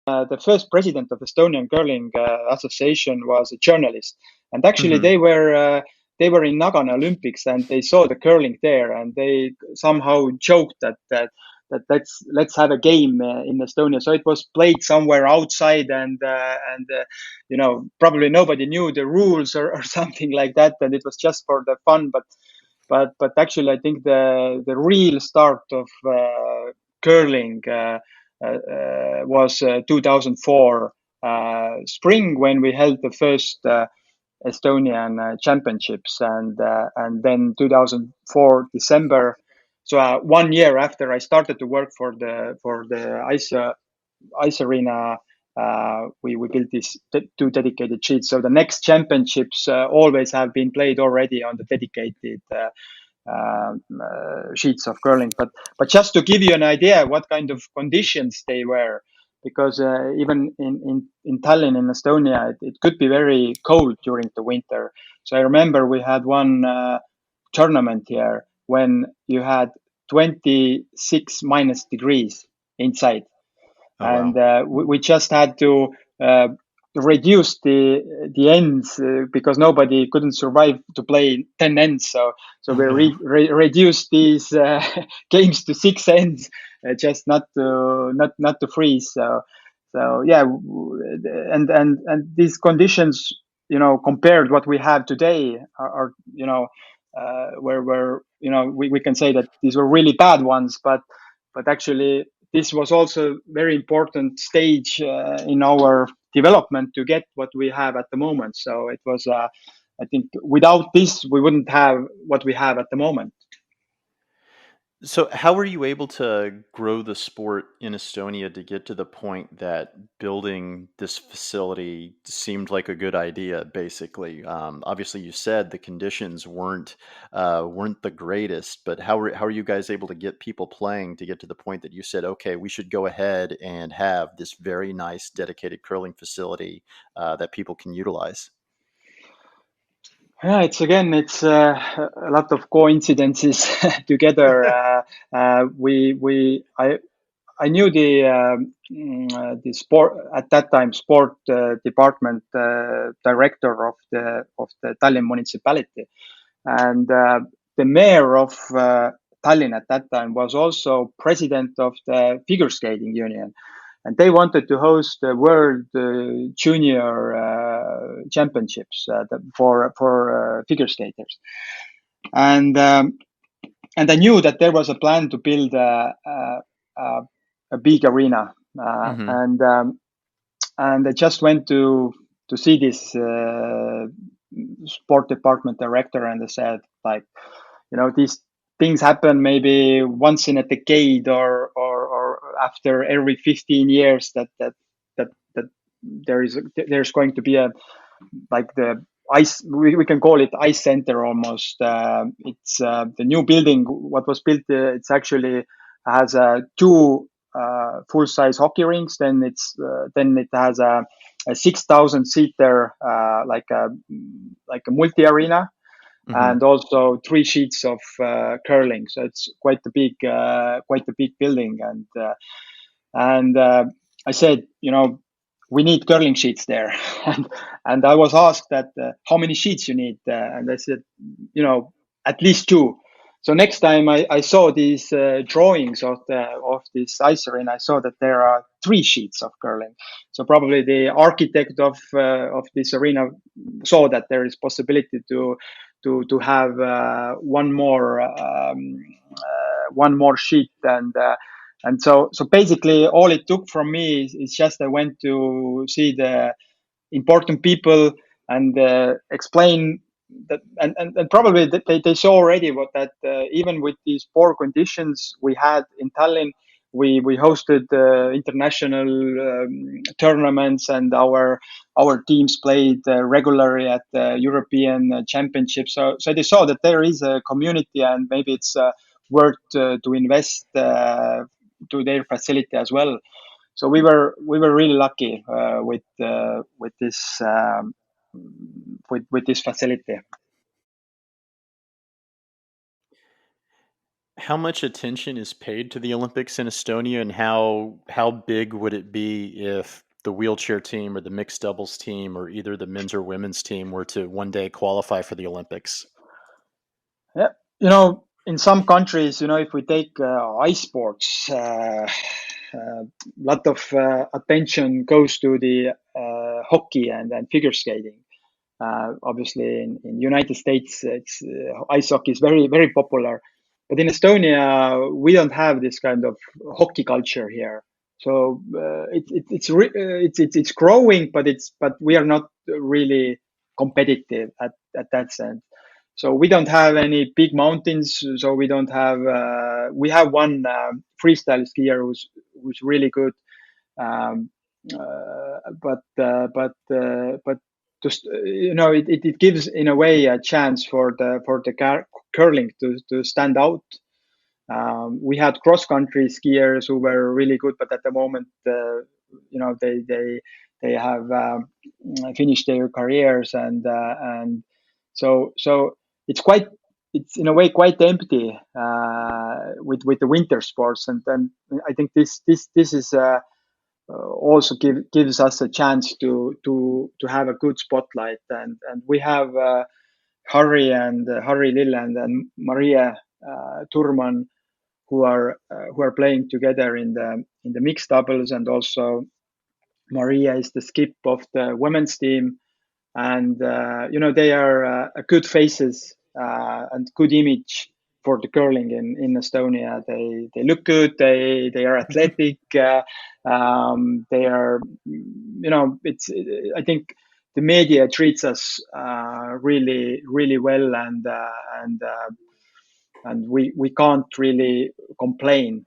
the first president of Estonian Curling Association was a journalist, and actually Hmm. they were in Nagano Olympics and they saw the curling there, and they somehow joked that let's have a game in Estonia. So it was played somewhere outside, and probably nobody knew the rules or something like that, and it was just for the fun. But actually, I think the real start of curling was 2004 spring, when we held the first Estonian championships, and then 2004 December. So 1 year after I started to work for the ice arena, we built these two dedicated sheets. So the next championships always have been played already on the dedicated sheets of curling. But just to give you an idea what kind of conditions they were, because even in Tallinn in Estonia, it could be very cold during the winter. So I remember we had one tournament here when you had 26 minus degrees inside, Oh, and wow. we just had to uh, reduce the ends because nobody couldn't survive to play 10 ends. So Oh, we no. reduced these games to 6 ends, just not to freeze. So yeah, and these conditions, compared what we have today, are where we can say that these were really bad ones, but actually this was also very important stage in our development to get what we have at the moment. So it was, I think, without this, we wouldn't have what we have at the moment. So, how were you able to grow the sport in Estonia to get to the point that building this facility seemed like a good idea? Basically, obviously, you said the conditions weren't the greatest, but how are you guys able to get people playing to get to the point that you said, okay, we should go ahead and have this very nice dedicated curling facility that people can utilize? Yeah, it's a lot of coincidences together. I knew the sport at that time, sport department director of the Tallinn municipality, and the mayor of Tallinn at that time was also president of the figure skating union, and they wanted to host the world junior championships for figure skaters, and um, and I knew that there was a plan to build a, a big arena, Hmm. and I just went to see this sport department director, and I said, like, these things happen maybe once in a decade, or after every 15 years, that there's going to be a, like, the ice, we can call it ice center almost. It's the new building what was built, it's actually has two full size hockey rinks, then it has a 6,000 seater, like a multi arena, Hmm. and also three sheets of curling. So it's quite a big building, and I said, we need curling sheets there, and I was asked that how many sheets you need, and I said, at least two. So next time I saw these drawings of this ice arena, I saw that there are three sheets of curling. So probably the architect of this arena saw that there is possibility to have one more sheet, and so basically all it took from me is just I went to see the important people and explain that, and probably they saw already what that even with these poor conditions we had in Tallinn, we hosted international tournaments, and our teams played regularly at the European Championships. So they saw that there is a community, and maybe it's worth to invest to their facility as well. So we were really lucky with this with this facility. How much attention is paid to the Olympics in Estonia, and how big would it be if the wheelchair team or the mixed doubles team or either the men's or women's team were to one day qualify for the Olympics? Yeah, in some countries, if we take ice sports, lot of attention goes to the hockey and figure skating. Obviously, in United States, it's ice hockey is very very popular, but in Estonia, we don't have this kind of hockey culture here. So it's growing, but we are not really competitive at that sense. So we don't have any big mountains. So we don't have. We have one freestyle skier who's really good, um, but just it gives in a way a chance for the curling to stand out. We had cross country skiers who were really good, but at the moment, they have finished their careers, and so it's quite it's in a way quite empty with the winter sports, and then I think this is also gives us a chance to have a good spotlight, and we have Harry Lilland and Maria Turman who are playing together in the mixed doubles, and also Maria is the skip of the women's team, and they are good faces and good image for the curling in Estonia. They look good. They are athletic. They are it's I think the media treats us really really well, and we can't really complain